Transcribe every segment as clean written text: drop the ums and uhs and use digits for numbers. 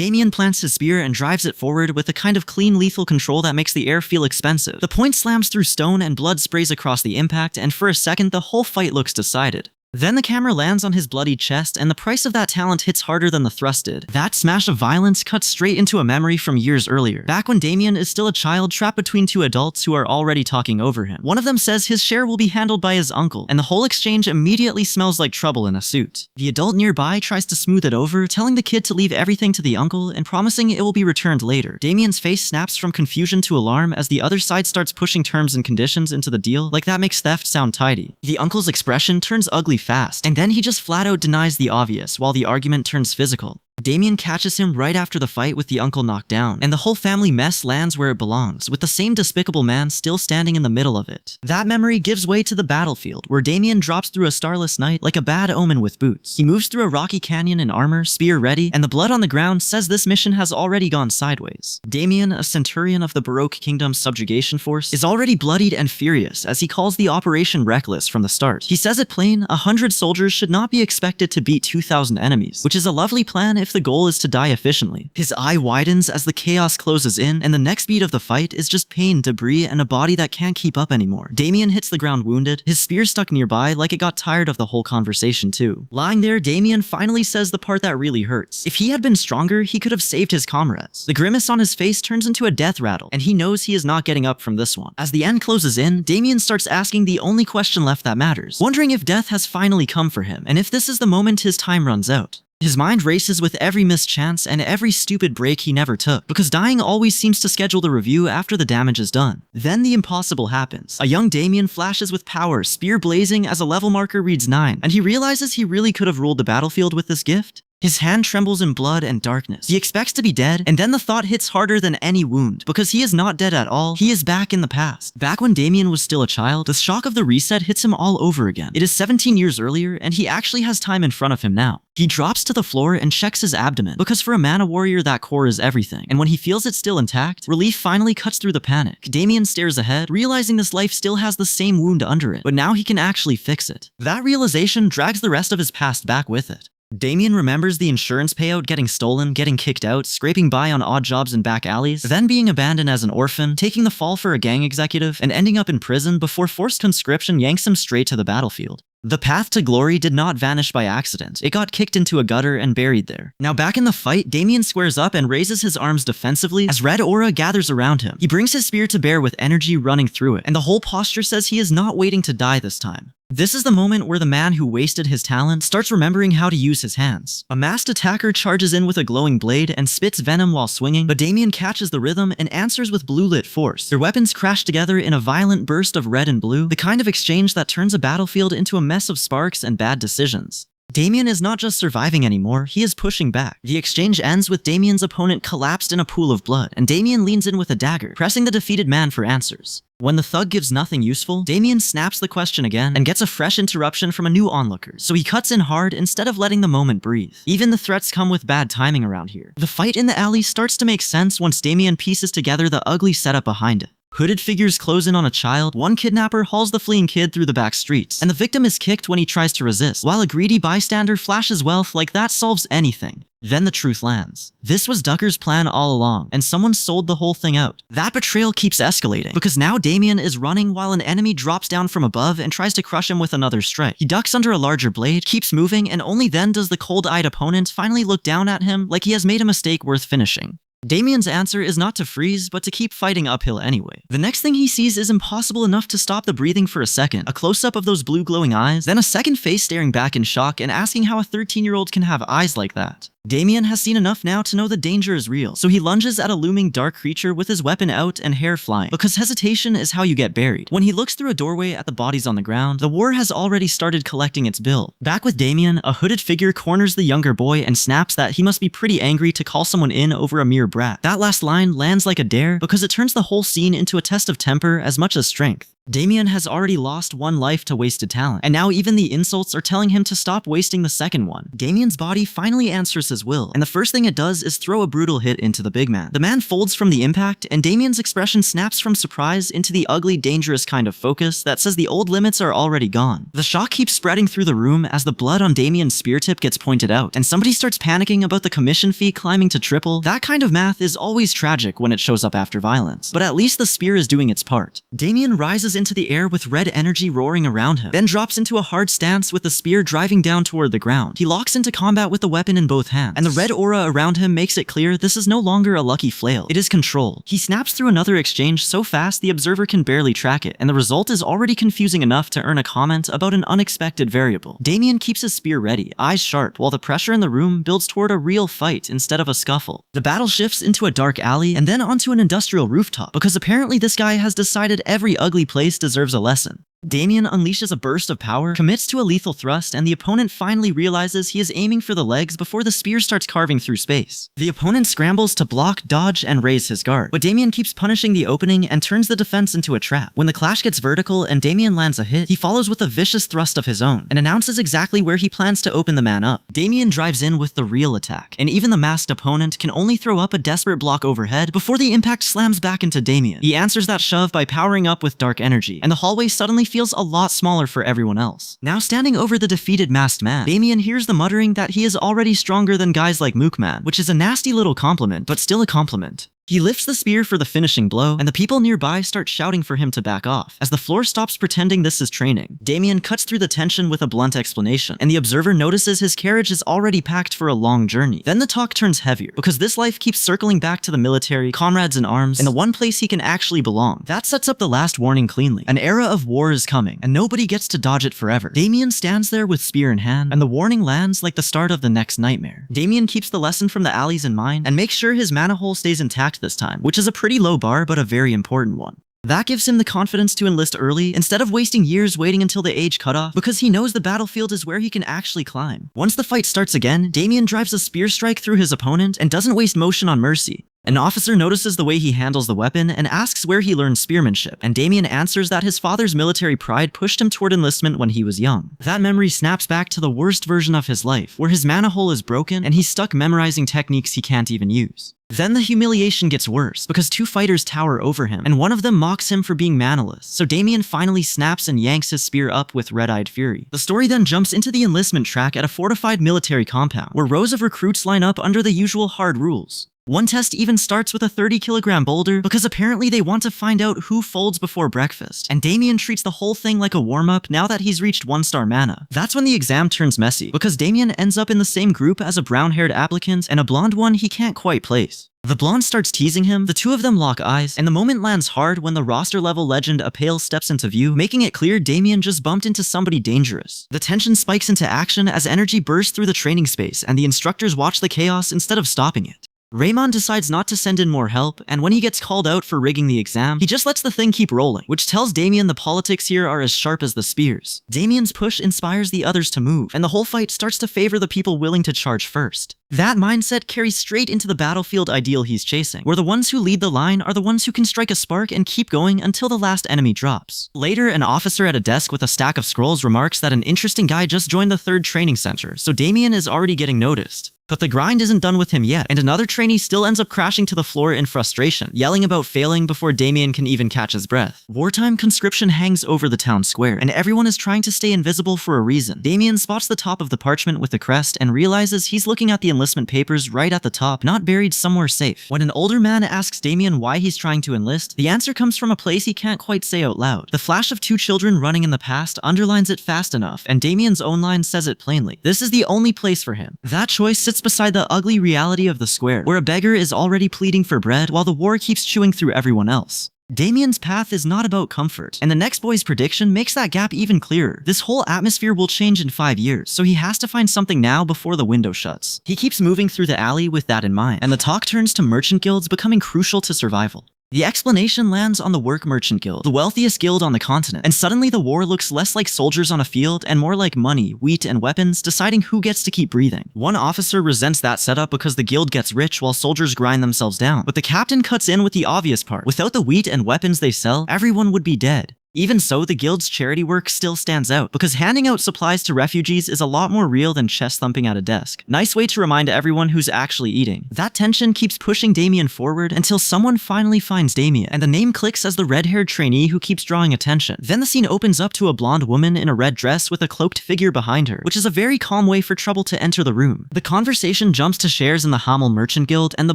Damien plants his spear and drives it forward with a kind of clean, lethal control that makes the air feel expensive. The point slams through stone and blood sprays across the impact, and for a second the whole fight looks decided. Then the camera lands on his bloodied chest, and the price of that talent hits harder than the thrust did. That smash of violence cuts straight into a memory from years earlier, back when Damien is still a child trapped between two adults who are already talking over him. One of them says his share will be handled by his uncle, and the whole exchange immediately smells like trouble in a suit. The adult nearby tries to smooth it over, telling the kid to leave everything to the uncle and promising it will be returned later. Damien's face snaps from confusion to alarm as the other side starts pushing terms and conditions into the deal, like that makes theft sound tidy. The uncle's expression turns ugly fast, and then he just flat out denies the obvious while the argument turns physical. Damien catches him right after the fight with the uncle knocked down, and the whole family mess lands where it belongs, with the same despicable man still standing in the middle of it. That memory gives way to the battlefield, where Damien drops through a starless night like a bad omen with boots. He moves through a rocky canyon in armor, spear ready, and the blood on the ground says this mission has already gone sideways. Damien, a centurion of the Baroque Kingdom's subjugation force, is already bloodied and furious as he calls the operation reckless from the start. He says it plain, 100 soldiers should not be expected to beat 2,000 enemies, which is a lovely plan if the goal is to die efficiently. His eye widens as the chaos closes in, and the next beat of the fight is just pain, debris, and a body that can't keep up anymore. Damien hits the ground wounded, his spear stuck nearby like it got tired of the whole conversation too. Lying there, Damien finally says the part that really hurts. If he had been stronger, he could have saved his comrades. The grimace on his face turns into a death rattle, and he knows he is not getting up from this one. As the end closes in, Damien starts asking the only question left that matters, wondering if death has finally come for him, and if this is the moment his time runs out. His mind races with every missed chance and every stupid break he never took, because dying always seems to schedule the review after the damage is done. Then the impossible happens. A young Damien flashes with power, spear blazing as a level marker reads 9, and he realizes he really could have ruled the battlefield with this gift. His hand trembles in blood and darkness. He expects to be dead, and then the thought hits harder than any wound, because he is not dead at all, he is back in the past. Back when Damien was still a child, the shock of the reset hits him all over again. It is 17 years earlier, and he actually has time in front of him now. He drops to the floor and checks his abdomen, because for a mana warrior that core is everything, and when he feels it still intact, relief finally cuts through the panic. Damien stares ahead, realizing this life still has the same wound under it, but now he can actually fix it. That realization drags the rest of his past back with it. Damien remembers the insurance payout getting stolen, getting kicked out, scraping by on odd jobs in back alleys, then being abandoned as an orphan, taking the fall for a gang executive, and ending up in prison before forced conscription yanks him straight to the battlefield. The path to glory did not vanish by accident. It got kicked into a gutter and buried there. Now back in the fight, Damien squares up and raises his arms defensively as red aura gathers around him. He brings his spear to bear with energy running through it, and the whole posture says he is not waiting to die this time. This is the moment where the man who wasted his talent starts remembering how to use his hands. A masked attacker charges in with a glowing blade and spits venom while swinging, but Damien catches the rhythm and answers with blue-lit force. Their weapons crash together in a violent burst of red and blue, the kind of exchange that turns a battlefield into a mess of sparks and bad decisions. Damien is not just surviving anymore, he is pushing back. The exchange ends with Damien's opponent collapsed in a pool of blood, and Damien leans in with a dagger, pressing the defeated man for answers. When the thug gives nothing useful, Damien snaps the question again and gets a fresh interruption from a new onlooker, so he cuts in hard instead of letting the moment breathe. Even the threats come with bad timing around here. The fight in the alley starts to make sense once Damien pieces together the ugly setup behind it. Hooded figures close in on a child, one kidnapper hauls the fleeing kid through the back streets, and the victim is kicked when he tries to resist, while a greedy bystander flashes wealth like that solves anything. Then the truth lands. This was Ducker's plan all along, and someone sold the whole thing out. That betrayal keeps escalating, because now Damien is running while an enemy drops down from above and tries to crush him with another strike. He ducks under a larger blade, keeps moving, and only then does the cold-eyed opponent finally look down at him like he has made a mistake worth finishing. Damien's answer is not to freeze, but to keep fighting uphill anyway. The next thing he sees is impossible enough to stop the breathing for a second. A close-up of those blue glowing eyes, then a second face staring back in shock and asking how a 13-year-old can have eyes like that. Damien has seen enough now to know the danger is real, so he lunges at a looming dark creature with his weapon out and hair flying, because hesitation is how you get buried. When he looks through a doorway at the bodies on the ground, the war has already started collecting its bill. Back with Damien, a hooded figure corners the younger boy and snaps that he must be pretty angry to call someone in over a mere brat. That last line lands like a dare, because it turns the whole scene into a test of temper as much as strength. Damien has already lost one life to wasted talent, and now even the insults are telling him to stop wasting the second one. Damien's body finally answers his will, and the first thing it does is throw a brutal hit into the big man. The man folds from the impact, and Damien's expression snaps from surprise into the ugly, dangerous kind of focus that says the old limits are already gone. The shock keeps spreading through the room as the blood on Damien's spear tip gets pointed out, and somebody starts panicking about the commission fee climbing to triple. That kind of math is always tragic when it shows up after violence, but at least the spear is doing its part. Damien rises into the air with red energy roaring around him, then drops into a hard stance with the spear driving down toward the ground. He locks into combat with the weapon in both hands, and the red aura around him makes it clear this is no longer a lucky flail. It is control. He snaps through another exchange so fast the observer can barely track it, and the result is already confusing enough to earn a comment about an unexpected variable. Damien keeps his spear ready, eyes sharp, while the pressure in the room builds toward a real fight instead of a scuffle. The battle shifts into a dark alley and then onto an industrial rooftop, because apparently this guy has decided every ugly place deserves a lesson. Damien unleashes a burst of power, commits to a lethal thrust, and the opponent finally realizes he is aiming for the legs before the spear starts carving through space. The opponent scrambles to block, dodge, and raise his guard, but Damien keeps punishing the opening and turns the defense into a trap. When the clash gets vertical and Damien lands a hit, he follows with a vicious thrust of his own, and announces exactly where he plans to open the man up. Damien drives in with the real attack, and even the masked opponent can only throw up a desperate block overhead before the impact slams back into Damien. He answers that shove by powering up with dark energy, and the hallway suddenly feels a lot smaller for everyone else. Now standing over the defeated masked man, Damien hears the muttering that he is already stronger than guys like Mookman, which is a nasty little compliment, but still a compliment. He lifts the spear for the finishing blow, and the people nearby start shouting for him to back off, as the floor stops pretending this is training. Damien cuts through the tension with a blunt explanation, and the observer notices his carriage is already packed for a long journey. Then the talk turns heavier, because this life keeps circling back to the military, comrades in arms, and the one place he can actually belong. That sets up the last warning cleanly. An era of war is coming, and nobody gets to dodge it forever. Damien stands there with spear in hand, and the warning lands like the start of the next nightmare. Damien keeps the lesson from the alleys in mind, and makes sure his mana hole stays intact this time, which is a pretty low bar but a very important one. That gives him the confidence to enlist early instead of wasting years waiting until the age cutoff, because he knows the battlefield is where he can actually climb. Once the fight starts again, Damien drives a spear strike through his opponent and doesn't waste motion on mercy. An officer notices the way he handles the weapon and asks where he learned spearmanship, and Damien answers that his father's military pride pushed him toward enlistment when he was young. That memory snaps back to the worst version of his life, where his mana hole is broken and he's stuck memorizing techniques he can't even use. Then the humiliation gets worse, because two fighters tower over him, and one of them mocks him for being manaless, so Damien finally snaps and yanks his spear up with red-eyed fury. The story then jumps into the enlistment track at a fortified military compound, where rows of recruits line up under the usual hard rules. One test even starts with a 30-kilogram boulder, because apparently they want to find out who folds before breakfast, and Damien treats the whole thing like a warm-up now that he's reached 1-star mana. That's when the exam turns messy, because Damien ends up in the same group as a brown-haired applicant and a blonde one he can't quite place. The blonde starts teasing him, the two of them lock eyes, and the moment lands hard when the roster-level legend Apale steps into view, making it clear Damien just bumped into somebody dangerous. The tension spikes into action as energy bursts through the training space, and the instructors watch the chaos instead of stopping it. Raymond decides not to send in more help, and when he gets called out for rigging the exam, he just lets the thing keep rolling, which tells Damien the politics here are as sharp as the spears. Damien's push inspires the others to move, and the whole fight starts to favor the people willing to charge first. That mindset carries straight into the battlefield ideal he's chasing, where the ones who lead the line are the ones who can strike a spark and keep going until the last enemy drops. Later, an officer at a desk with a stack of scrolls remarks that an interesting guy just joined the 3rd training center, so Damien is already getting noticed. But the grind isn't done with him yet, and another trainee still ends up crashing to the floor in frustration, yelling about failing before Damien can even catch his breath. Wartime conscription hangs over the town square, and everyone is trying to stay invisible for a reason. Damien spots the top of the parchment with the crest and realizes he's looking at the enlistment papers right at the top, not buried somewhere safe. When an older man asks Damien why he's trying to enlist, the answer comes from a place he can't quite say out loud. The flash of 2 children running in the past underlines it fast enough, and Damien's own line says it plainly. This is the only place for him. That choice sits beside the ugly reality of the square, where a beggar is already pleading for bread while the war keeps chewing through everyone else. Damien's path is not about comfort, and the next boy's prediction makes that gap even clearer. This whole atmosphere will change in 5 years, so he has to find something now before the window shuts. He keeps moving through the alley with that in mind, and the talk turns to merchant guilds becoming crucial to survival. The explanation lands on the Work Merchant Guild, the wealthiest guild on the continent, and suddenly the war looks less like soldiers on a field and more like money, wheat, and weapons deciding who gets to keep breathing. One officer resents that setup because the guild gets rich while soldiers grind themselves down, but the captain cuts in with the obvious part. Without the wheat and weapons they sell, everyone would be dead. Even so, the guild's charity work still stands out, because handing out supplies to refugees is a lot more real than chest thumping at a desk. Nice way to remind everyone who's actually eating. That tension keeps pushing Damien forward until someone finally finds Damien, and the name clicks as the red-haired trainee who keeps drawing attention. Then the scene opens up to a blonde woman in a red dress with a cloaked figure behind her, which is a very calm way for trouble to enter the room. The conversation jumps to shares in the Hamel Merchant Guild, and the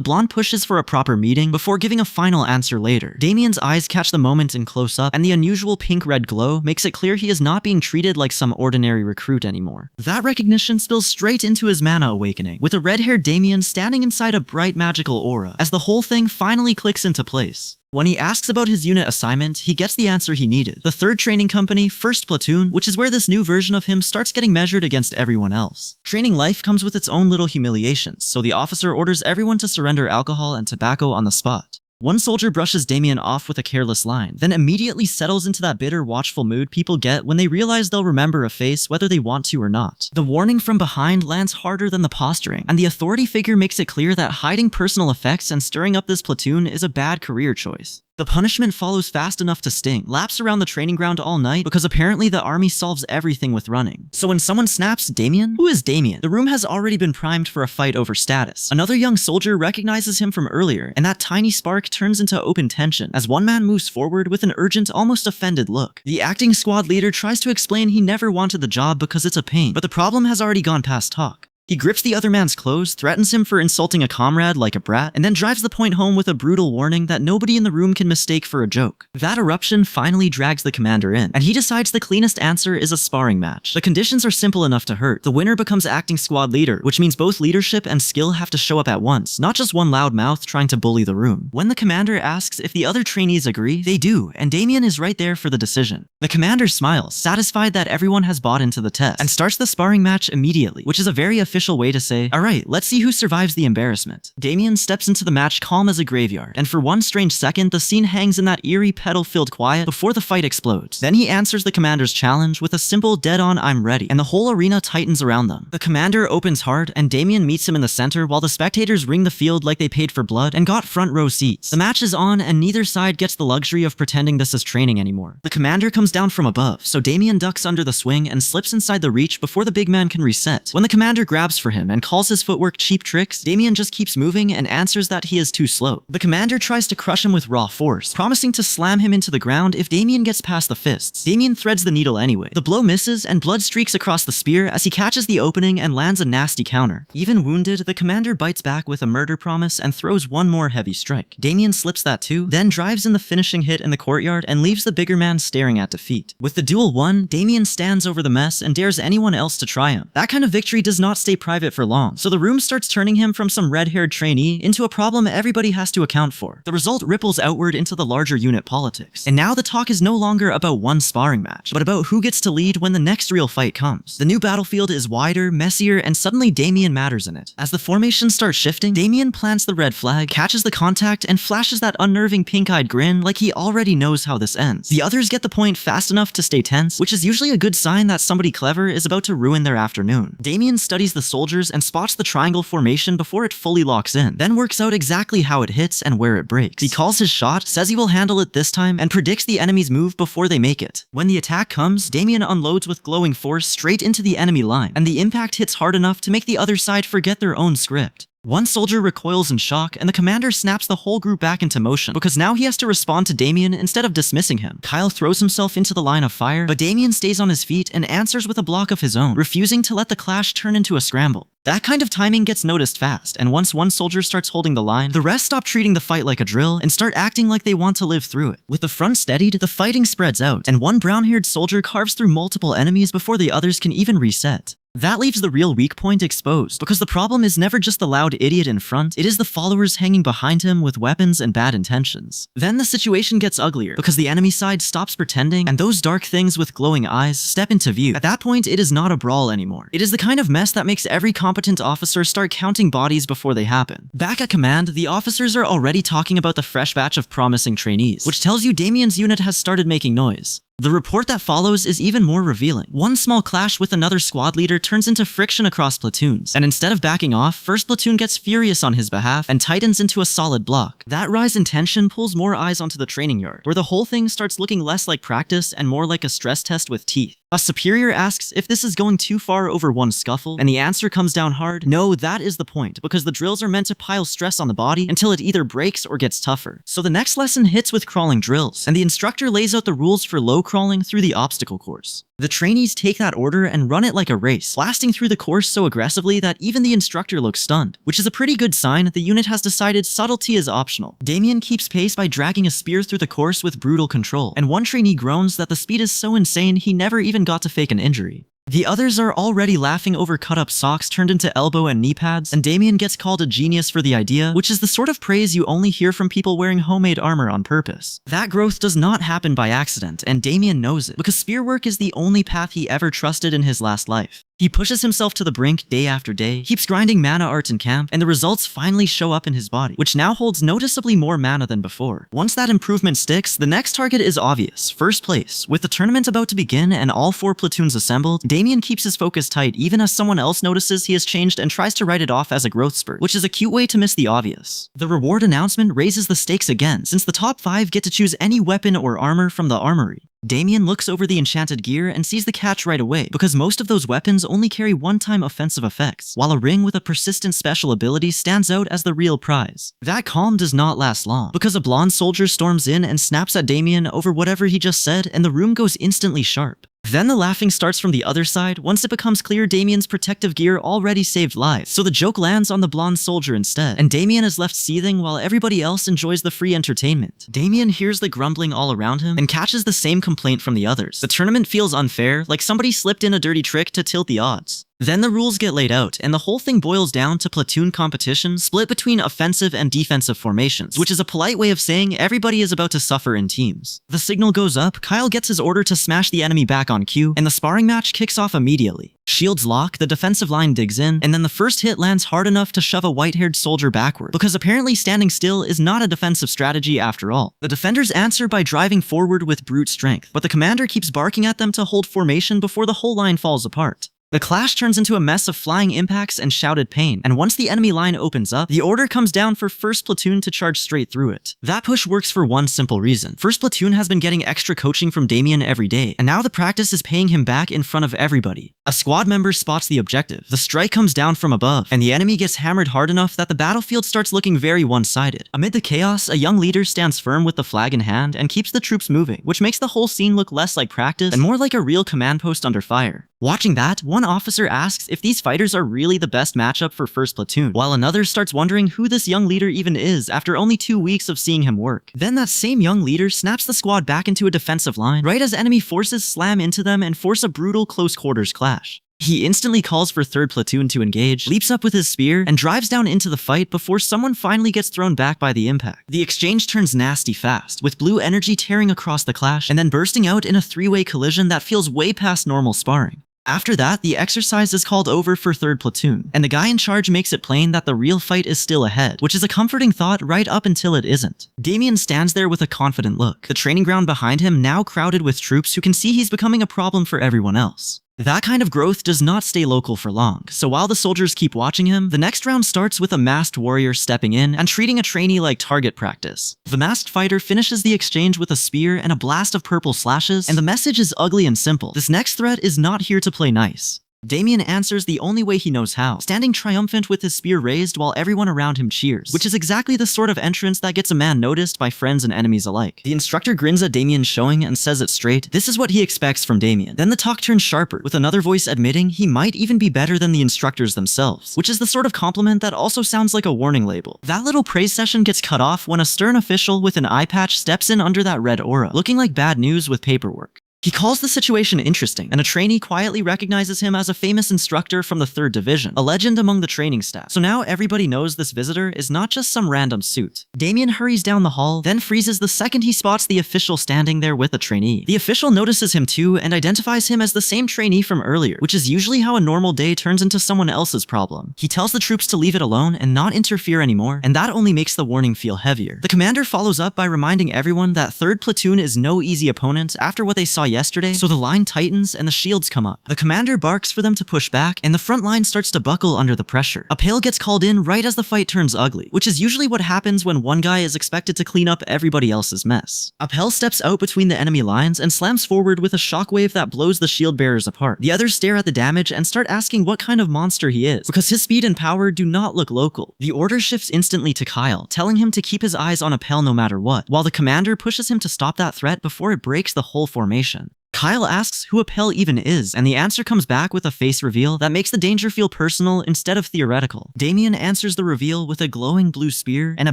blonde pushes for a proper meeting before giving a final answer later. Damien's eyes catch the moment in close-up, and the unusual pink-red glow makes it clear he is not being treated like some ordinary recruit anymore. That recognition spills straight into his mana awakening, with a red-haired Damien standing inside a bright magical aura, as the whole thing finally clicks into place. When he asks about his unit assignment, he gets the answer he needed. The 3rd training company, 1st platoon, which is where this new version of him starts getting measured against everyone else. Training life comes with its own little humiliations, so the officer orders everyone to surrender alcohol and tobacco on the spot. One soldier brushes Damien off with a careless line, then immediately settles into that bitter, watchful mood people get when they realize they'll remember a face whether they want to or not. The warning from behind lands harder than the posturing, and the authority figure makes it clear that hiding personal effects and stirring up this platoon is a bad career choice. The punishment follows fast enough to sting, laps around the training ground all night because apparently the army solves everything with running. So when someone snaps, Damien? Who is Damien? The room has already been primed for a fight over status. Another young soldier recognizes him from earlier, and that tiny spark turns into open tension as one man moves forward with an urgent, almost offended look. The acting squad leader tries to explain he never wanted the job because it's a pain, but the problem has already gone past talk. He grips the other man's clothes, threatens him for insulting a comrade like a brat, and then drives the point home with a brutal warning that nobody in the room can mistake for a joke. That eruption finally drags the commander in, and he decides the cleanest answer is a sparring match. The conditions are simple enough to hurt. The winner becomes acting squad leader, which means both leadership and skill have to show up at once, not just one loud mouth trying to bully the room. When the commander asks if the other trainees agree, they do, and Damien is right there for the decision. The commander smiles, satisfied that everyone has bought into the test, and starts the sparring match immediately, which is a very official way to say, alright, let's see who survives the embarrassment. Damien steps into the match calm as a graveyard, and for one strange second, the scene hangs in that eerie, petal-filled quiet before the fight explodes. Then he answers the commander's challenge with a simple dead-on "I'm ready," and the whole arena tightens around them. The commander opens hard, and Damien meets him in the center while the spectators ring the field like they paid for blood and got front row seats. The match is on, and neither side gets the luxury of pretending this is training anymore. The commander comes down from above, so Damien ducks under the swing and slips inside the reach before the big man can reset. When the commander grabs for him and calls his footwork cheap tricks, Damien just keeps moving and answers that he is too slow. The commander tries to crush him with raw force, promising to slam him into the ground if Damien gets past the fists. Damien threads the needle anyway. The blow misses, and blood streaks across the spear as he catches the opening and lands a nasty counter. Even wounded, the commander bites back with a murder promise and throws one more heavy strike. Damien slips that too, then drives in the finishing hit in the courtyard and leaves the bigger man staring at defeat. With the duel won, Damien stands over the mess and dares anyone else to try him. That kind of victory does not stay private for long, so the room starts turning him from some red-haired trainee into a problem everybody has to account for. The result ripples outward into the larger unit politics. And now the talk is no longer about one sparring match, but about who gets to lead when the next real fight comes. The new battlefield is wider, messier, and suddenly Damien matters in it. As the formation starts shifting, Damien plants the red flag, catches the contact, and flashes that unnerving pink-eyed grin like he already knows how this ends. The others get the point fast enough to stay tense, which is usually a good sign that somebody clever is about to ruin their afternoon. Damien studies the soldiers and spots the triangle formation before it fully locks in, then works out exactly how it hits and where it breaks. He calls his shot, says he will handle it this time, and predicts the enemy's move before they make it. When the attack comes, Damien unloads with glowing force straight into the enemy line, and the impact hits hard enough to make the other side forget their own script. One soldier recoils in shock, and the commander snaps the whole group back into motion, because now he has to respond to Damien instead of dismissing him. Kyle throws himself into the line of fire, but Damien stays on his feet and answers with a block of his own, refusing to let the clash turn into a scramble. That kind of timing gets noticed fast, and once one soldier starts holding the line, the rest stop treating the fight like a drill and start acting like they want to live through it. With the front steadied, the fighting spreads out, and one brown-haired soldier carves through multiple enemies before the others can even reset. That leaves the real weak point exposed, because the problem is never just the loud idiot in front, it is the followers hanging behind him with weapons and bad intentions. Then the situation gets uglier, because the enemy side stops pretending, and those dark things with glowing eyes step into view. At that point, it is not a brawl anymore. It is the kind of mess that makes every competent officer start counting bodies before they happen. Back at command, the officers are already talking about the fresh batch of promising trainees, which tells you Damien's unit has started making noise. The report that follows is even more revealing. One small clash with another squad leader turns into friction across platoons, and instead of backing off, first platoon gets furious on his behalf and tightens into a solid block. That rise in tension pulls more eyes onto the training yard, where the whole thing starts looking less like practice and more like a stress test with teeth. A superior asks if this is going too far over one scuffle, and the answer comes down hard: no, that is the point, because the drills are meant to pile stress on the body until it either breaks or gets tougher. So the next lesson hits with crawling drills, and the instructor lays out the rules for low crawling through the obstacle course. The trainees take that order and run it like a race, blasting through the course so aggressively that even the instructor looks stunned, which is a pretty good sign the unit has decided subtlety is optional. Damien keeps pace by dragging a spear through the course with brutal control, and one trainee groans that the speed is so insane he never even got to fake an injury. The others are already laughing over cut-up socks turned into elbow and knee pads, and Damien gets called a genius for the idea, which is the sort of praise you only hear from people wearing homemade armor on purpose. That growth does not happen by accident, and Damien knows it, because spearwork is the only path he ever trusted in his last life. He pushes himself to the brink day after day, keeps grinding mana art in camp, and the results finally show up in his body, which now holds noticeably more mana than before. Once that improvement sticks, the next target is obvious: first place. With the tournament about to begin and all 4 platoons assembled, Damien keeps his focus tight even as someone else notices he has changed and tries to write it off as a growth spurt, which is a cute way to miss the obvious. The reward announcement raises the stakes again, since the top 5 get to choose any weapon or armor from the armory. Damien looks over the enchanted gear and sees the catch right away, because most of those weapons only carry one-time offensive effects, while a ring with a persistent special ability stands out as the real prize. That calm does not last long, because a blonde soldier storms in and snaps at Damien over whatever he just said, and the room goes instantly sharp. Then the laughing starts from the other side once it becomes clear Damien's protective gear already saved lives, so the joke lands on the blonde soldier instead, and Damien is left seething while everybody else enjoys the free entertainment. Damien hears the grumbling all around him and catches the same complaint from the others. The tournament feels unfair, like somebody slipped in a dirty trick to tilt the odds. Then the rules get laid out, and the whole thing boils down to platoon competition split between offensive and defensive formations, which is a polite way of saying everybody is about to suffer in teams. The signal goes up, Kyle gets his order to smash the enemy back on cue, and the sparring match kicks off immediately. Shields lock, the defensive line digs in, and then the first hit lands hard enough to shove a white-haired soldier backward, because apparently standing still is not a defensive strategy after all. The defenders answer by driving forward with brute strength, but the commander keeps barking at them to hold formation before the whole line falls apart. The clash turns into a mess of flying impacts and shouted pain, and once the enemy line opens up, the order comes down for first platoon to charge straight through it. That push works for one simple reason: first platoon has been getting extra coaching from Damien every day, and now the practice is paying him back in front of everybody. A squad member spots the objective, the strike comes down from above, and the enemy gets hammered hard enough that the battlefield starts looking very one-sided. Amid the chaos, a young leader stands firm with the flag in hand and keeps the troops moving, which makes the whole scene look less like practice and more like a real command post under fire. Watching that, one officer asks if these fighters are really the best matchup for first platoon, while another starts wondering who this young leader even is after only 2 weeks of seeing him work. Then that same young leader snaps the squad back into a defensive line, right as enemy forces slam into them and force a brutal close quarters clash. He instantly calls for third platoon to engage, leaps up with his spear, and drives down into the fight before someone finally gets thrown back by the impact. The exchange turns nasty fast, with blue energy tearing across the clash and then bursting out in a 3-way collision that feels way past normal sparring. After that, the exercise is called over for third platoon, and the guy in charge makes it plain that the real fight is still ahead, which is a comforting thought right up until it isn't. Damien stands there with a confident look, the training ground behind him now crowded with troops who can see he's becoming a problem for everyone else. That kind of growth does not stay local for long, so while the soldiers keep watching him, the next round starts with a masked warrior stepping in and treating a trainee like target practice. The masked fighter finishes the exchange with a spear and a blast of purple slashes, and the message is ugly and simple: this next threat is not here to play nice. Damien answers the only way he knows how, standing triumphant with his spear raised while everyone around him cheers, which is exactly the sort of entrance that gets a man noticed by friends and enemies alike. The instructor grins at Damien's showing and says it straight. This is what he expects from Damien. Then the talk turns sharper, with another voice admitting he might even be better than the instructors themselves, which is the sort of compliment that also sounds like a warning label. That little praise session gets cut off when a stern official with an eye patch steps in under that red aura, looking like bad news with paperwork. He calls the situation interesting, and a trainee quietly recognizes him as a famous instructor from the 3rd Division, a legend among the training staff. So now everybody knows this visitor is not just some random suit. Damien hurries down the hall, then freezes the second he spots the official standing there with a trainee. The official notices him too and identifies him as the same trainee from earlier, which is usually how a normal day turns into someone else's problem. He tells the troops to leave it alone and not interfere anymore, and that only makes the warning feel heavier. The commander follows up by reminding everyone that 3rd Platoon is no easy opponent after what they saw yesterday, so the line tightens and the shields come up. The commander barks for them to push back, and the front line starts to buckle under the pressure. Appel gets called in right as the fight turns ugly, which is usually what happens when one guy is expected to clean up everybody else's mess. Appel steps out between the enemy lines and slams forward with a shockwave that blows the shield bearers apart. The others stare at the damage and start asking what kind of monster he is, because his speed and power do not look local. The order shifts instantly to Kyle, telling him to keep his eyes on Appel no matter what, while the commander pushes him to stop that threat before it breaks the whole formation. Kyle asks who Appel even is, and the answer comes back with a face reveal that makes the danger feel personal instead of theoretical. Damien answers the reveal with a glowing blue spear and a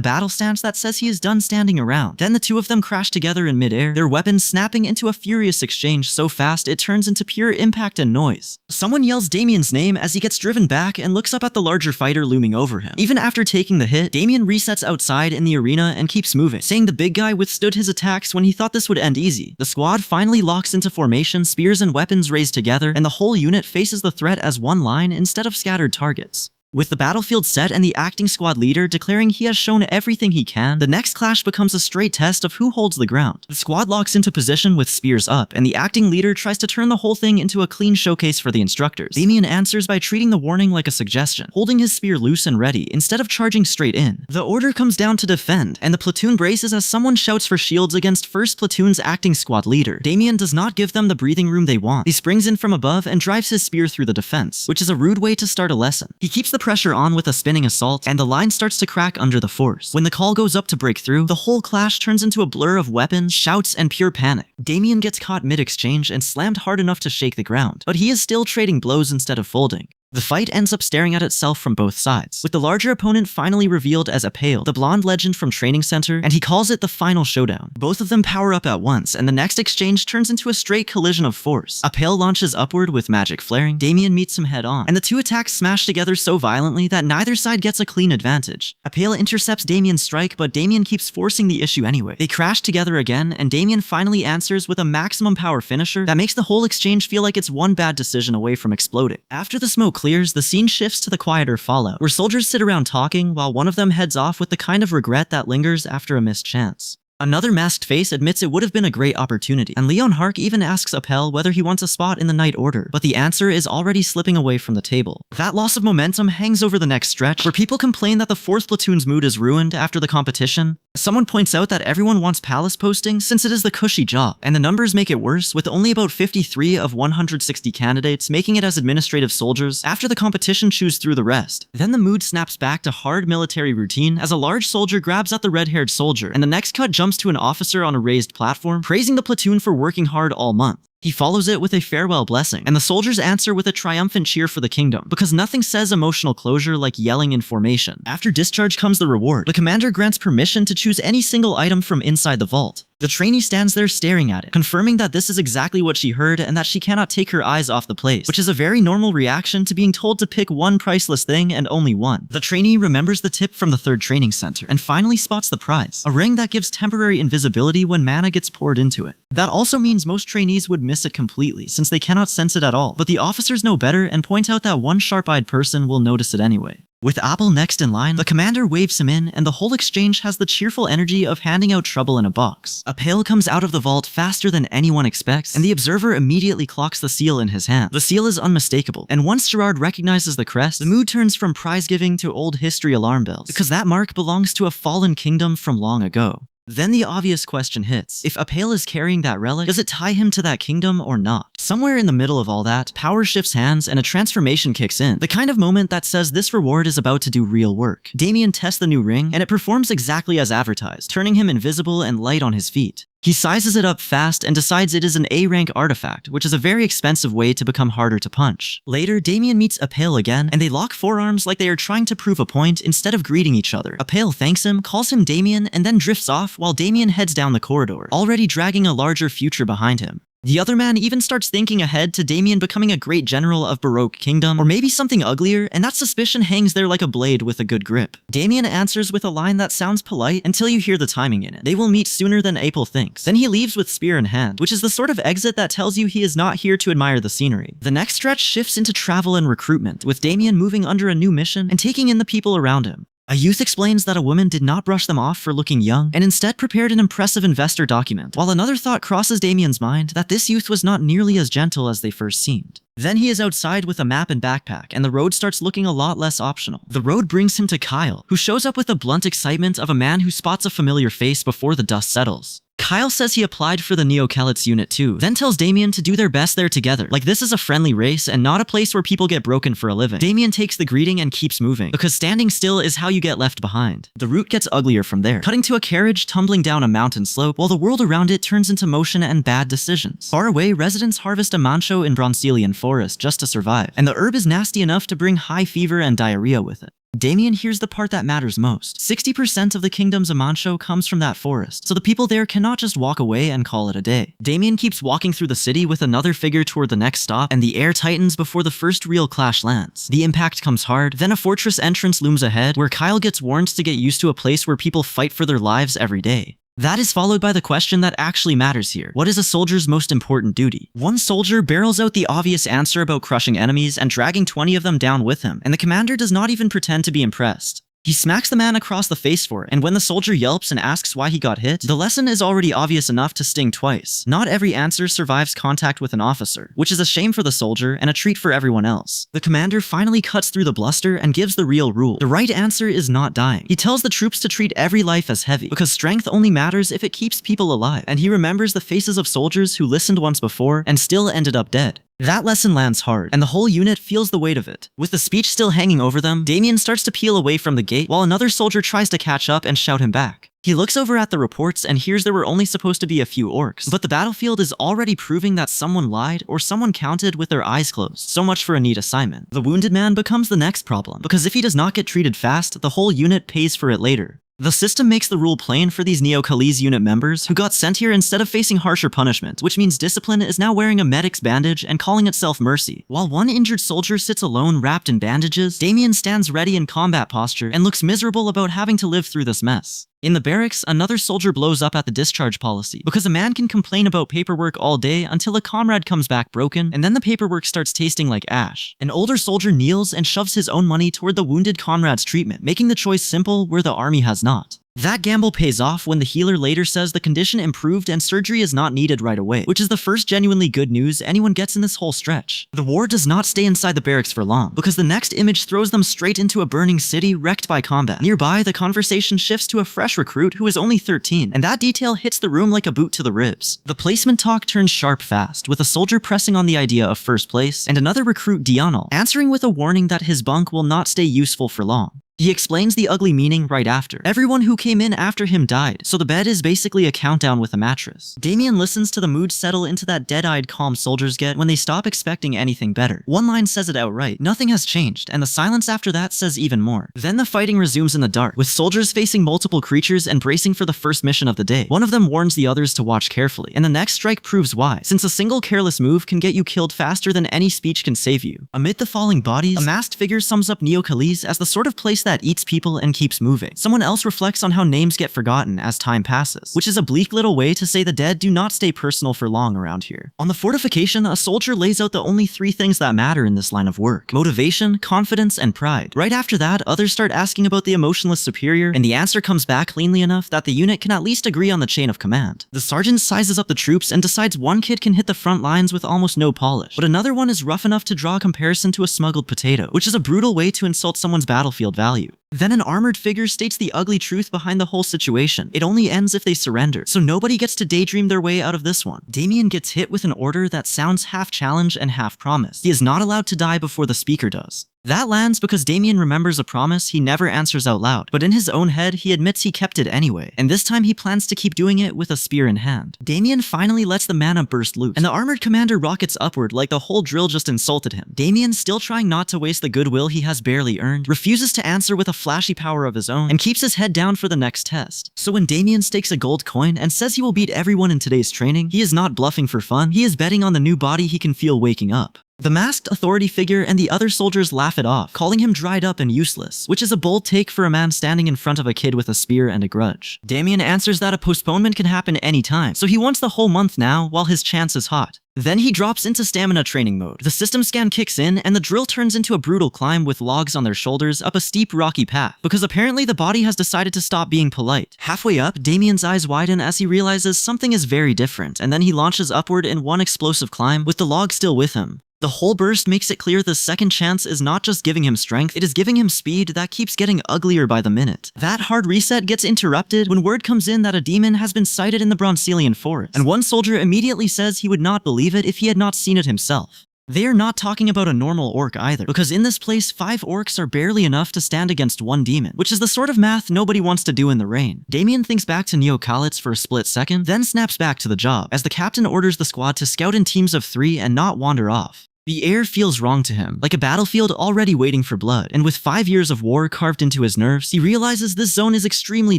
battle stance that says he is done standing around. Then the two of them crash together in midair, their weapons snapping into a furious exchange so fast it turns into pure impact and noise. Someone yells Damien's name as he gets driven back and looks up at the larger fighter looming over him. Even after taking the hit, Damien resets outside in the arena and keeps moving, saying the big guy withstood his attacks when he thought this would end easy. The squad finally locks into formation, spears and weapons raised together, and the whole unit faces the threat as one line instead of scattered targets. With the battlefield set and the acting squad leader declaring he has shown everything he can, the next clash becomes a straight test of who holds the ground. The squad locks into position with spears up, and the acting leader tries to turn the whole thing into a clean showcase for the instructors. Damien answers by treating the warning like a suggestion, holding his spear loose and ready instead of charging straight in. The order comes down to defend, and the platoon braces as someone shouts for shields against 1st Platoon's acting squad leader. Damien does not give them the breathing room they want. He springs in from above and drives his spear through the defense, which is a rude way to start a lesson. He keeps the pressure on with a spinning assault, and the line starts to crack under the force. When the call goes up to break through, the whole clash turns into a blur of weapons, shouts, and pure panic. Damien gets caught mid-exchange and slammed hard enough to shake the ground, but he is still trading blows instead of folding. The fight ends up staring at itself from both sides, with the larger opponent finally revealed as Appel, the blonde legend from Training Center, and he calls it the final showdown. Both of them power up at once, and the next exchange turns into a straight collision of force. Appel launches upward with magic flaring, Damien meets him head on, and the two attacks smash together so violently that neither side gets a clean advantage. Appel intercepts Damien's strike, but Damien keeps forcing the issue anyway. They crash together again, and Damien finally answers with a maximum power finisher that makes the whole exchange feel like it's one bad decision away from exploding. After the smoke clears, the scene shifts to the quieter fallout, where soldiers sit around talking while one of them heads off with the kind of regret that lingers after a missed chance. Another masked face admits it would have been a great opportunity, and Leon Hark even asks Appel whether he wants a spot in the Night Order, but the answer is already slipping away from the table. That loss of momentum hangs over the next stretch, where people complain that the 4th Platoon's mood is ruined after the competition. Someone points out that everyone wants palace posting since it is the cushy job, and the numbers make it worse, with only about 53 of 160 candidates making it as administrative soldiers after the competition chews through the rest. Then the mood snaps back to hard military routine as a large soldier grabs at the red-haired soldier, and the next cut jumps to an officer on a raised platform, praising the platoon for working hard all month. He follows it with a farewell blessing, and the soldiers answer with a triumphant cheer for the kingdom, because nothing says emotional closure like yelling in formation. After discharge comes the reward. The commander grants permission to choose any single item from inside the vault. The trainee stands there staring at it, confirming that this is exactly what she heard and that she cannot take her eyes off the place, which is a very normal reaction to being told to pick one priceless thing and only one. The trainee remembers the tip from the 3rd Training Center and finally spots the prize, a ring that gives temporary invisibility when mana gets poured into it. That also means most trainees would miss it completely, since they cannot sense it at all, but the officers know better and point out that one sharp-eyed person will notice it anyway. With Appel next in line, the commander waves him in, and the whole exchange has the cheerful energy of handing out trouble in a box. Appel comes out of the vault faster than anyone expects, and the observer immediately clocks the seal in his hand. The seal is unmistakable, and once Gerard recognizes the crest, the mood turns from prize-giving to old history alarm bells, because that mark belongs to a fallen kingdom from long ago. Then the obvious question hits. If Appel is carrying that relic, does it tie him to that kingdom or not? Somewhere in the middle of all that, power shifts hands and a transformation kicks in. The kind of moment that says this reward is about to do real work. Damien tests the new ring, and it performs exactly as advertised, turning him invisible and light on his feet. He sizes it up fast and decides it is an A-rank artifact, which is a very expensive way to become harder to punch. Later, Damien meets Appel again, and they lock forearms like they are trying to prove a point instead of greeting each other. Appel thanks him, calls him Damien, and then drifts off while Damien heads down the corridor, already dragging a larger future behind him. The other man even starts thinking ahead to Damien becoming a great general of Baroque kingdom, or maybe something uglier, and that suspicion hangs there like a blade with a good grip. Damien answers with a line that sounds polite until you hear the timing in it. They will meet sooner than April thinks. Then he leaves with spear in hand, which is the sort of exit that tells you he is not here to admire the scenery. The next stretch shifts into travel and recruitment, with Damien moving under a new mission and taking in the people around him. A youth explains that a woman did not brush them off for looking young, and instead prepared an impressive investor document, while another thought crosses Damien's mind that this youth was not nearly as gentle as they first seemed. Then he is outside with a map and backpack, and the road starts looking a lot less optional. The road brings him to Kyle, who shows up with the blunt excitement of a man who spots a familiar face before the dust settles. Kyle says he applied for the Neo-Calites unit too, then tells Damien to do their best there together, like this is a friendly race and not a place where people get broken for a living. Damien takes the greeting and keeps moving, because standing still is how you get left behind. The route gets uglier from there, cutting to a carriage tumbling down a mountain slope, while the world around it turns into motion and bad decisions. Far away, residents harvest a mancho in Bronzelian forest just to survive, and the herb is nasty enough to bring high fever and diarrhea with it. Damien hears the part that matters most. 60% of the kingdom's Amancho comes from that forest, so the people there cannot just walk away and call it a day. Damien keeps walking through the city with another figure toward the next stop, and the air tightens before the first real clash lands. The impact comes hard, then a fortress entrance looms ahead, where Kyle gets warned to get used to a place where people fight for their lives every day. That is followed by the question that actually matters here. What is a soldier's most important duty? One soldier barrels out the obvious answer about crushing enemies and dragging 20 of them down with him, and the commander does not even pretend to be impressed. He smacks the man across the face for it, and when the soldier yelps and asks why he got hit, the lesson is already obvious enough to sting twice. Not every answer survives contact with an officer, which is a shame for the soldier and a treat for everyone else. The commander finally cuts through the bluster and gives the real rule. The right answer is not dying. He tells the troops to treat every life as heavy, because strength only matters if it keeps people alive, and he remembers the faces of soldiers who listened once before and still ended up dead. That lesson lands hard, and the whole unit feels the weight of it. With the speech still hanging over them, Damien starts to peel away from the gate while another soldier tries to catch up and shout him back. He looks over at the reports and hears there were only supposed to be a few orcs, but the battlefield is already proving that someone lied or someone counted with their eyes closed. So much for a neat assignment. The wounded man becomes the next problem, because if he does not get treated fast, the whole unit pays for it later. The system makes the rule plain for these Neo-Calites unit members who got sent here instead of facing harsher punishment, which means discipline is now wearing a medic's bandage and calling itself mercy. While one injured soldier sits alone wrapped in bandages, Damien stands ready in combat posture and looks miserable about having to live through this mess. In the barracks, another soldier blows up at the discharge policy, because a man can complain about paperwork all day until a comrade comes back broken, and then the paperwork starts tasting like ash. An older soldier kneels and shoves his own money toward the wounded comrade's treatment, making the choice simple where the army has not. That gamble pays off when the healer later says the condition improved and surgery is not needed right away, which is the first genuinely good news anyone gets in this whole stretch. The war does not stay inside the barracks for long, because the next image throws them straight into a burning city wrecked by combat. Nearby, the conversation shifts to a fresh recruit who is only 13, and that detail hits the room like a boot to the ribs. The placement talk turns sharp fast, with a soldier pressing on the idea of first place, and another recruit, Dianal, answering with a warning that his bunk will not stay useful for long. He explains the ugly meaning right after. Everyone who came in after him died, so the bed is basically a countdown with a mattress. Damien listens to the mood settle into that dead-eyed calm soldiers get when they stop expecting anything better. One line says it outright, nothing has changed, and the silence after that says even more. Then the fighting resumes in the dark, with soldiers facing multiple creatures and bracing for the first mission of the day. One of them warns the others to watch carefully, and the next strike proves why, since a single careless move can get you killed faster than any speech can save you. Amid the falling bodies, a masked figure sums up Neo-Calites as the sort of place that eats people and keeps moving. Someone else reflects on how names get forgotten as time passes, which is a bleak little way to say the dead do not stay personal for long around here. On the fortification, a soldier lays out the only 3 things that matter in this line of work: motivation, confidence, and pride. Right after that, others start asking about the emotionless superior, and the answer comes back cleanly enough that the unit can at least agree on the chain of command. The sergeant sizes up the troops and decides one kid can hit the front lines with almost no polish, but another one is rough enough to draw a comparison to a smuggled potato, which is a brutal way to insult someone's battlefield value. Then an armored figure states the ugly truth behind the whole situation. It only ends if they surrender, so nobody gets to daydream their way out of this one. Damien gets hit with an order that sounds half challenge and half promise. He is not allowed to die before the speaker does. That lands because Damien remembers a promise he never answers out loud, but in his own head, he admits he kept it anyway, and this time he plans to keep doing it with a spear in hand. Damien finally lets the mana burst loose, and the armored commander rockets upward like the whole drill just insulted him. Damien, still trying not to waste the goodwill he has barely earned, refuses to answer with a flashy power of his own, and keeps his head down for the next test. So when Damien stakes a gold coin and says he will beat everyone in today's training, he is not bluffing for fun, he is betting on the new body he can feel waking up. The masked authority figure and the other soldiers laugh it off, calling him dried up and useless, which is a bold take for a man standing in front of a kid with a spear and a grudge. Damien answers that a postponement can happen anytime, so he wants the whole month now while his chance is hot. Then he drops into stamina training mode. The system scan kicks in, and the drill turns into a brutal climb with logs on their shoulders up a steep rocky path, because apparently the body has decided to stop being polite. Halfway up, Damien's eyes widen as he realizes something is very different, and then he launches upward in one explosive climb with the log still with him. The whole burst makes it clear the second chance is not just giving him strength, it is giving him speed that keeps getting uglier by the minute. That hard reset gets interrupted when word comes in that a demon has been sighted in the Bronzelian forest, and one soldier immediately says he would not believe it if he had not seen it himself. They are not talking about a normal orc either, because in this place 5 orcs are barely enough to stand against 1 demon, which is the sort of math nobody wants to do in the rain. Damien thinks back to Neo-Khalitz for a split second, then snaps back to the job, as the captain orders the squad to scout in teams of 3 and not wander off. The air feels wrong to him, like a battlefield already waiting for blood, and with 5 years of war carved into his nerves, he realizes this zone is extremely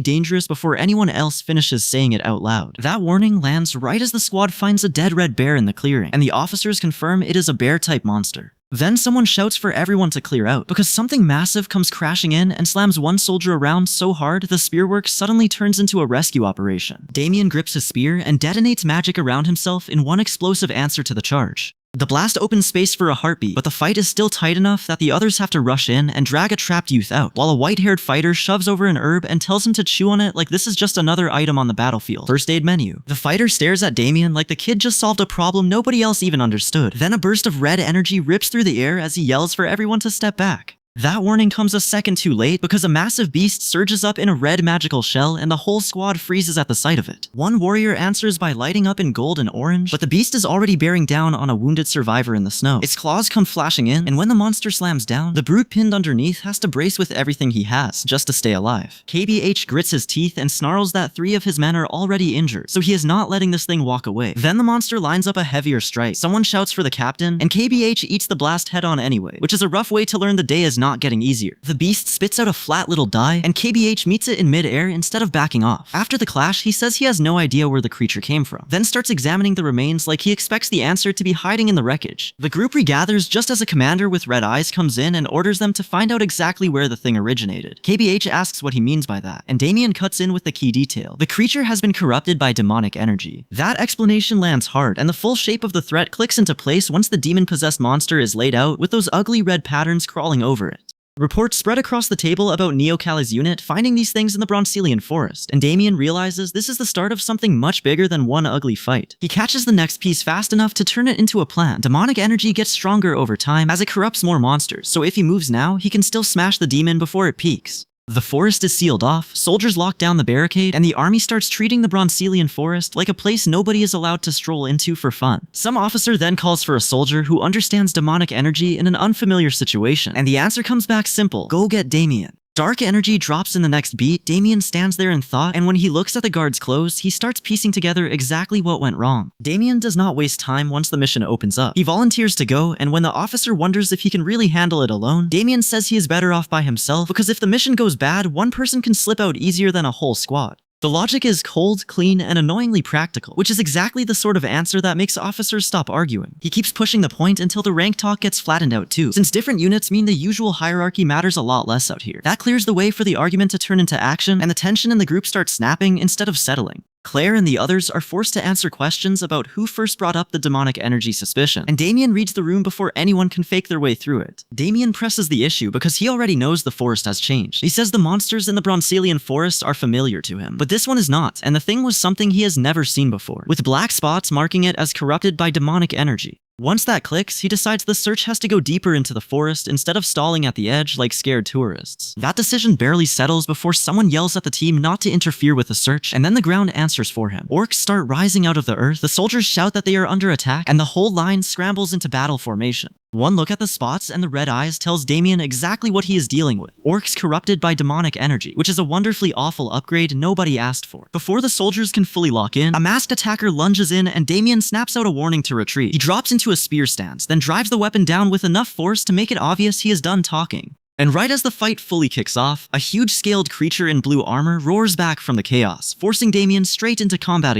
dangerous before anyone else finishes saying it out loud. That warning lands right as the squad finds a dead red bear in the clearing, and the officers confirm it is a bear-type monster. Then someone shouts for everyone to clear out, because something massive comes crashing in and slams one soldier around so hard the spearwork suddenly turns into a rescue operation. Damien grips his spear and detonates magic around himself in one explosive answer to the charge. The blast opens space for a heartbeat, but the fight is still tight enough that the others have to rush in and drag a trapped youth out, while a white-haired fighter shoves over an herb and tells him to chew on it like this is just another item on the battlefield. First aid menu. The fighter stares at Damien like the kid just solved a problem nobody else even understood. Then a burst of red energy rips through the air as he yells for everyone to step back. That warning comes a second too late because a massive beast surges up in a red magical shell and the whole squad freezes at the sight of it. One warrior answers by lighting up in gold and orange, but the beast is already bearing down on a wounded survivor in the snow. Its claws come flashing in, and when the monster slams down, the brute pinned underneath has to brace with everything he has just to stay alive. KBH grits his teeth and snarls that 3 of his men are already injured, so he is not letting this thing walk away. Then the monster lines up a heavier strike. Someone shouts for the captain, and KBH eats the blast head on anyway, which is a rough way to learn the day is not getting easier. The beast spits out a flat little die, and KBH meets it in mid-air instead of backing off. After the clash, he says he has no idea where the creature came from, then starts examining the remains like he expects the answer to be hiding in the wreckage. The group regathers just as a commander with red eyes comes in and orders them to find out exactly where the thing originated. KBH asks what he means by that, and Damien cuts in with the key detail. The creature has been corrupted by demonic energy. That explanation lands hard, and the full shape of the threat clicks into place once the demon-possessed monster is laid out with those ugly red patterns crawling over it. Reports spread across the table about Neo-Khalit's unit finding these things in the Bronzelian forest, and Damien realizes this is the start of something much bigger than one ugly fight. He catches the next piece fast enough to turn it into a plan. Demonic energy gets stronger over time as it corrupts more monsters, so if he moves now, he can still smash the demon before it peaks. The forest is sealed off, soldiers lock down the barricade, and the army starts treating the Bronzelian forest like a place nobody is allowed to stroll into for fun. Some officer then calls for a soldier who understands demonic energy in an unfamiliar situation, and the answer comes back simple: go get Damien. Dark energy drops in the next beat. Damien stands there in thought, and when he looks at the guard's clothes, he starts piecing together exactly what went wrong. Damien does not waste time once the mission opens up. He volunteers to go, and when the officer wonders if he can really handle it alone, Damien says he is better off by himself because if the mission goes bad, one person can slip out easier than a whole squad. The logic is cold, clean, and annoyingly practical, which is exactly the sort of answer that makes officers stop arguing. He keeps pushing the point until the rank talk gets flattened out too, since different units mean the usual hierarchy matters a lot less out here. That clears the way for the argument to turn into action, and the tension in the group starts snapping instead of settling. Claire and the others are forced to answer questions about who first brought up the demonic energy suspicion, and Damien reads the room before anyone can fake their way through it. Damien presses the issue because he already knows the forest has changed. He says the monsters in the Bronzelian forest are familiar to him, but this one is not, and the thing was something he has never seen before, with black spots marking it as corrupted by demonic energy. Once that clicks, he decides the search has to go deeper into the forest instead of stalling at the edge like scared tourists. That decision barely settles before someone yells at the team not to interfere with the search, and then the ground answers for him. Orcs start rising out of the earth, the soldiers shout that they are under attack, and the whole line scrambles into battle formation. One look at the spots and the red eyes tells Damien exactly what he is dealing with. Orcs corrupted by demonic energy, which is a wonderfully awful upgrade nobody asked for. Before the soldiers can fully lock in, a masked attacker lunges in and Damien snaps out a warning to retreat. He drops into a spear stance, then drives the weapon down with enough force to make it obvious he is done talking. And right as the fight fully kicks off, a huge scaled creature in blue armor roars back from the chaos, forcing Damien straight into combat